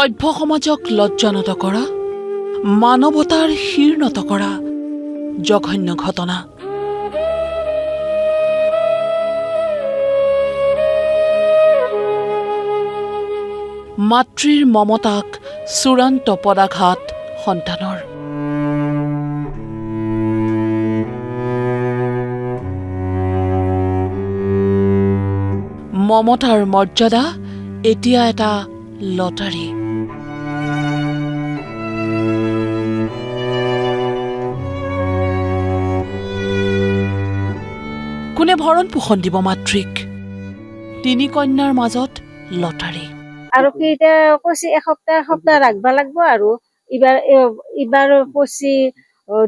সভ্য সমাজক লজ্জানত কৰা, মানৱতাৰ শীৰ্ণত কৰা জঘন্য ঘটনা। মাতৃৰ মমতাক চূড়ান্ত পদাঘাত সন্তানৰ। মমতাৰ মৰ্যাদা এতিয়া এটা লটাৰী। কোনে ভৰণ পোষণ দিব মাতৃক? তিনি কন্যাৰ মাজত লটাৰী। আৰু কি এতিয়া কৈছে এসপ্তাহ ৰাখবা লাগব আৰু ইবাৰ কৈছে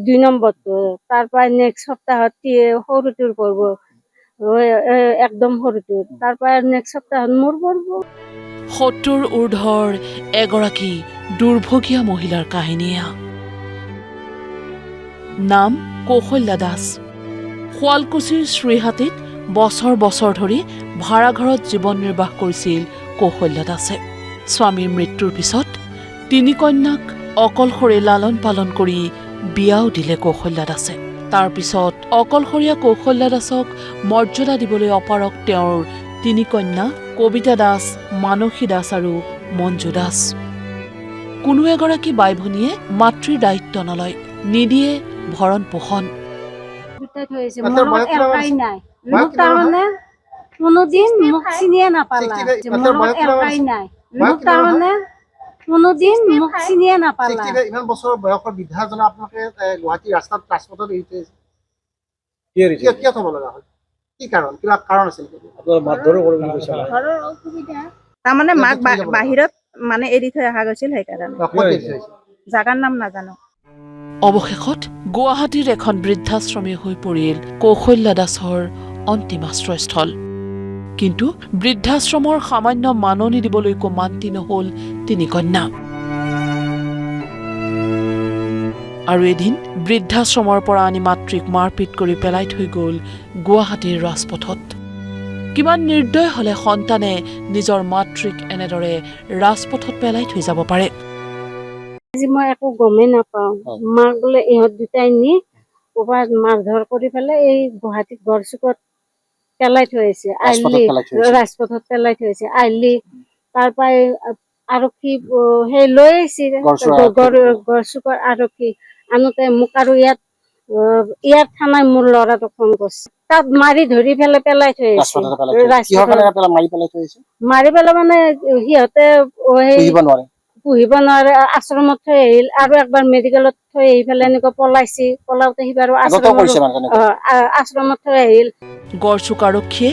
2 নম্বৰটো, তাৰপৰা নেক্সট সপ্তাহত সৰুটোৰ পৰব, একদম সৰুটোৰ, তাৰপৰা নেক্সট সপ্তাহত মোৰ পৰব। 70 ঊৰ্ধৰ এগৰাকী দুৰ্ভগীয়া মহিলাৰ কাহিনীয়া। নাম কৌশল্যা দাস। শুৱালকুছিৰ শ্ৰীহাটীত বছৰ বছৰ ধৰি ভাড়াঘৰত জীৱন নিৰ্বাহ কৰিছিল কৌশল্যা দাসে। স্বামীৰ মৃত্যুৰ পিছত তিনি কন্যাক অকলশৰে লালন পালন কৰি বিয়াও দিলে কৌশল্যা দাসে। তাৰ পিছত অকলশৰীয়া কৌশল্যা দাসক মৰ্যাদা দিবলৈ অপাৰক তেওঁৰ তিনি কন্যা কবিতা দাস, মানসী দাস আৰু মঞ্জু দাস। কোনো এগৰাকী বাই ভনীয়ে মাতৃৰ দায়িত্ব নলয়, নিদিয়ে ভৰণ পোষণ। কোনোদিন মোক চিনিয়ে নাপালা, কোনোদিন মোক চিনিয়ে নাপালা। ইমান বছৰ বয়সৰ বৃদ্ধাজনে আপোনালোকে গুৱাহাটী ৰাজপথত এৰি থৈছে, কিয় থব লগা হ'ল? কি কাৰণ? কিবা কাৰণ আছিল? ঘৰৰ অসুবিধা। তাৰমানে মাক বাহিৰত মানে এৰি থৈ অহা গৈছিল, সেইকাৰণে। জাগাৰ নাম নাজানো। অৱশেষত গুৱাহাটীৰ এখন বৃদ্ধাশ্ৰমী হৈ পৰিল কৌশল্যা দাসৰ অন্তিম আশ্ৰয়স্থল। কিন্তু বৃদ্ধাশ্ৰমৰ সামান্য মাননি দিবলৈকো মান্তি নহল তিনি কন্যা। আৰু এদিন বৃদ্ধাশ্ৰমৰ পৰা আনি মাতৃক মাৰপিট কৰি পেলাই থৈ গল গুৱাহাটীৰ ৰাজপথত। কিমান নিৰ্দয় হলে সন্তানে নিজৰ মাতৃক এনেদৰে ৰাজপথত পেলাই থৈ যাব পাৰে? আজি মই একো গমেই নাপাওঁ। মাক বোলে ইহঁত দুটাই নি ক'ৰবাত মাৰধৰ কৰি পেলাই এই গুৱাহাটীত গড়চুকত পেলাই থৈ আহিছে। আহিলি ৰাজপথত পেলাই থৈ আহিছে। আহিলি তাৰ পৰাই আৰক্ষী সেই লৈ আহিছে, গড়চুকৰ আৰক্ষী আনোতে মোক আৰু ইয়াত থানাই মোৰ ল'ৰাটোক ফোন কৰিছে। তাত মাৰি ধৰি পেলাই থৈ আহিছে। মাৰি পেলাই মানে সিহঁতে পুহিব নোৱাৰে, আশ্ৰমত থৈ আহিল, আৰু একবাৰ মেডিকেলত থৈ আহি পেলাই এনেকুৱা পলাইছে। পলাওতে সিবাৰ আশ্ৰমত থৈ আহিল। গড়চুক আৰক্ষীয়ে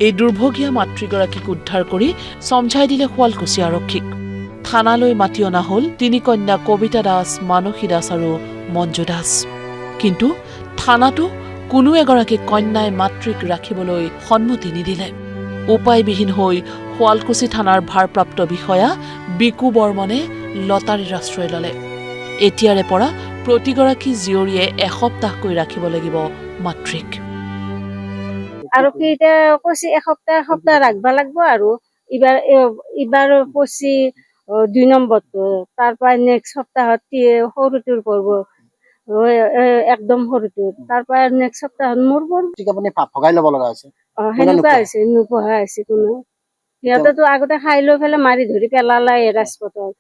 এই দুৰ্ভগীয়া মাতৃগৰাকীক উদ্ধাৰ কৰি সমঝাই দিলে শুৱালকুছি আৰক্ষীক। থানালৈ মাতি অনা হল তিনি কন্যা কবিতা দাস, মানসী দাস আৰু মঞ্জু দাস। কিন্তু থানাতো কোনো এগৰাকী কন্যাই মাতৃক ৰাখিবলৈ সন্মতি নিদিলে। উপায়বিহীন হৈ শুৱালকুছি থানাৰ ভাৰপ্ৰাপ্ত বিষয়া বিকু বৰ্মনে লটাৰীৰ আশ্ৰয় ললে। এতিয়াৰে পৰা প্ৰতিগৰাকী জীয়ৰীয়ে এসপ্তাহকৈ ৰাখিব লাগিব মাতৃক। আৰু কি এতিয়া কৈছে এসপ্তাহ ৰাখবা লাগব আৰু ইবাৰ কৈছে 2 নম্বৰটো, তাৰপৰা নেক্সট সপ্তাহত সৰুটোৰ পৰব, একদম সৰুটোৰ, তাৰপৰা নেক্সট সপ্তাহত মোৰ পৰব। ভগাই ল'ব লগা হৈছে। সেনেকুৱা হৈছে, নোপোহা হৈছে কোনো। সিহঁতেতো আগতে খাই লৈ পেলাই মাৰি ধৰি পেলালাই ৰাজপথত,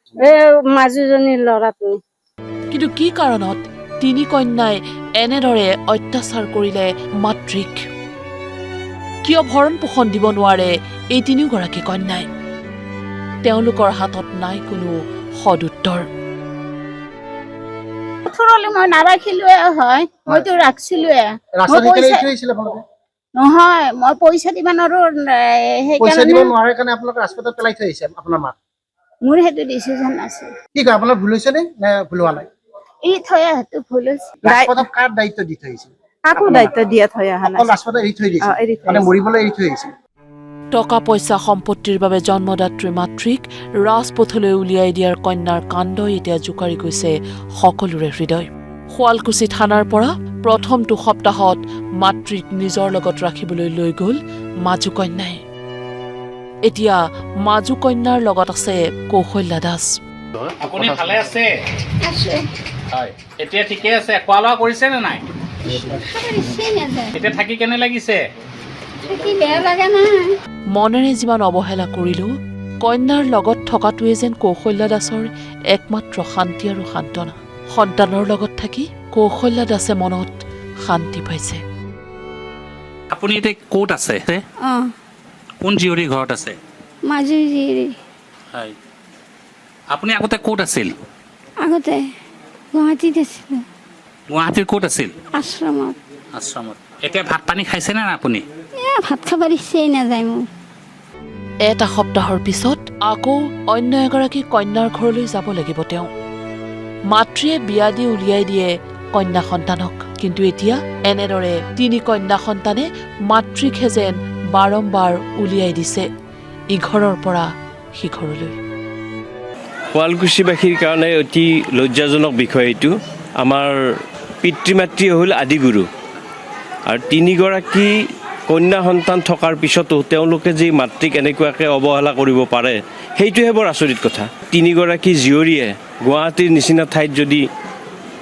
মাজুজনীৰ ল'ৰাটোৱে। কিন্তু কি কাৰণত তিনি কন্যাই এনেদৰে অত্যাচাৰ কৰিলে মাতৃক? কিয় ভৰণ পোষণ দিব নোৱাৰে এই তিনিওগৰাকী কন্যাই? তেওঁলোকৰ হাতত নাই কোনো সদুত্তৰ। মই নাৰাখিলোৱে হয়, মইতো ৰাখিছিলোৱে। নহয়, মই পইচা দিব নোৱাৰো, মোৰ সেইটো ডিচিজন আছে। কি কয়, আপোনাৰ ভুল হৈছে নে ভুল হোৱা নাই? ই থৈ অহাটো ভুল হৈছে। কাৰ দায়িত্ব দি থৈ আহিছে? কাকো দায়িত্ব দিয়া থৈ অহা নাই, ৰাজপথত এৰি থৈ দিছে, মানে মৰিবলৈ এৰি থৈ আহিছে। টকা পইচা সম্পত্তিৰ বাবে জন্মদাত্ৰী মাতৃক ৰাজপথলৈ উলিয়াই দিয়াৰ কন্যাৰ কাণ্ডই এতিয়া জোকাৰি গৈছে সকলোৰে হৃদয়। শুৱালকুছি থানাৰ পৰা প্ৰথমটো সপ্তাহত মাতৃক নিজৰ লগত ৰাখিবলৈ লৈ গল মাজু কন্যাই। এতিয়া মাজু কন্যাৰ লগত আছে কৌশল্যা দাস। আপুনি ভালে আছে? আছো হয়। এতিয়া ঠিকে আছে? খোৱা লোৱা কৰিছে নে নাই? খাবৰ ইচ্ছাই নাযায় এতিয়া থাকি কেনে লাগিছে? থাকি বেয়া লগা নাই মনেৰে যিমান অৱহেলা কৰিলেও কন্যাৰ লগত থকাটোৱে যেন কৌশল্যা দাসৰ একমাত্ৰ শান্তি আৰু সান্তনা। সন্তানৰ লগত থাকি কৌশল্যা দাসে মনত শান্তি পাইছে। আপুনি এতিয়া ক'ত আছে? অঁ কোন জীয়ৰী ঘৰত আছে? মাজুৰ জীয়ৰী হয়। আপুনি আগতে ক'ত আছিল? আগতে গুৱাহাটীত আছিলোঁ গুৱাহাটীৰ ক'ত আছিল? আশ্ৰমত আশ্ৰমত। এতিয়া ভাত পানী খাইছেনে নাই আপুনি? ভাত খাবৰ ইচ্ছাই নাযায় মোৰ এটা সপ্তাহৰ পিছত আকৌ অন্য এগৰাকী কন্যাৰ ঘৰলৈ যাব লাগিব তেওঁ। মাতৃয়ে বিয়া দি উলিয়াই দিয়ে কন্যা সন্তানক। কিন্তু এতিয়া এনেদৰে 3 কন্যা সন্তানে মাতৃকহে যেন বাৰম্বাৰ উলিয়াই দিছে ইঘৰৰ পৰা সিঘৰলৈ। শুৱালকুছিবাসীৰ কাৰণে অতি লজ্জাজনক বিষয় এইটো। আমাৰ পিতৃ মাতৃ হ'ল আদিগুৰু আৰু 3গৰাকী কন্যা সন্তান থকাৰ পিছতো তেওঁলোকে যি মাতৃক এনেকুৱাকৈ অৱহেলা কৰিব পাৰে সেইটোহে বৰ আচৰিত কথা। 3গৰাকী জীয়ৰীয়ে গুৱাহাটীৰ নিচিনা ঠাইত যদি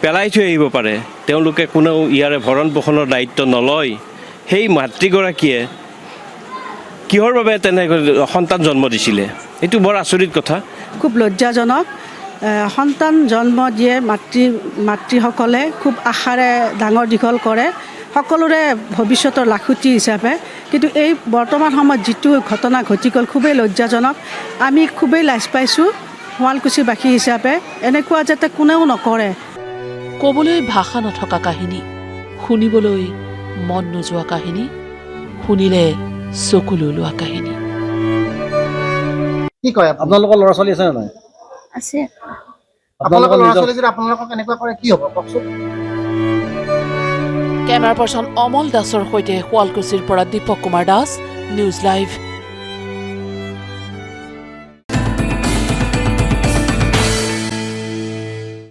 পেলাই থৈ আহিব পাৰে, তেওঁলোকে কোনেও ইয়াৰে ভৰণ পোষণৰ দায়িত্ব নলয়, সেই মাতৃগৰাকীয়ে কিহৰ বাবে তেনেকৈ সন্তান জন্ম দিছিলে? এইটো বৰ আচৰিত কথা। খুব লজ্জাজনক। সন্তান জন্ম দিয়ে মাতৃসকলে খুব আশাৰে ডাঙৰ দীঘল কৰে, সকলোৰে ভৱিষ্যতৰ লাখুটি হিচাপে। কিন্তু এই বৰ্তমান সময়ত যিটো ঘটনা ঘটি গ'ল খুবেই লজ্জাজনক। আমি খুবেই লাজ পাইছোঁ শুৱালকুছিবাসী হিচাপে। এনেকুৱা যাতে কোনেও নকৰে। ক'বলৈ ভাষা নথকা কাহিনী, শুনিবলৈ মন নোযোৱা কাহিনী, শুনিলে চকুলো ওলোৱা কাহিনী। কি কয় আপোনালোকৰ ল'ৰা ছোৱালী আছে নে নাই? আছে আপোনালোকৰ ল'ৰা ছোৱালী যদি আপোনালোকক এনেকুৱা কৰে কি হ'ব কওকচোন? কেমেৰা পাৰ্চন অমল দাসৰ সৈতে শুৱালকুছিৰ পৰা দীপক কুমাৰ দাস, নিউজ লাইভ।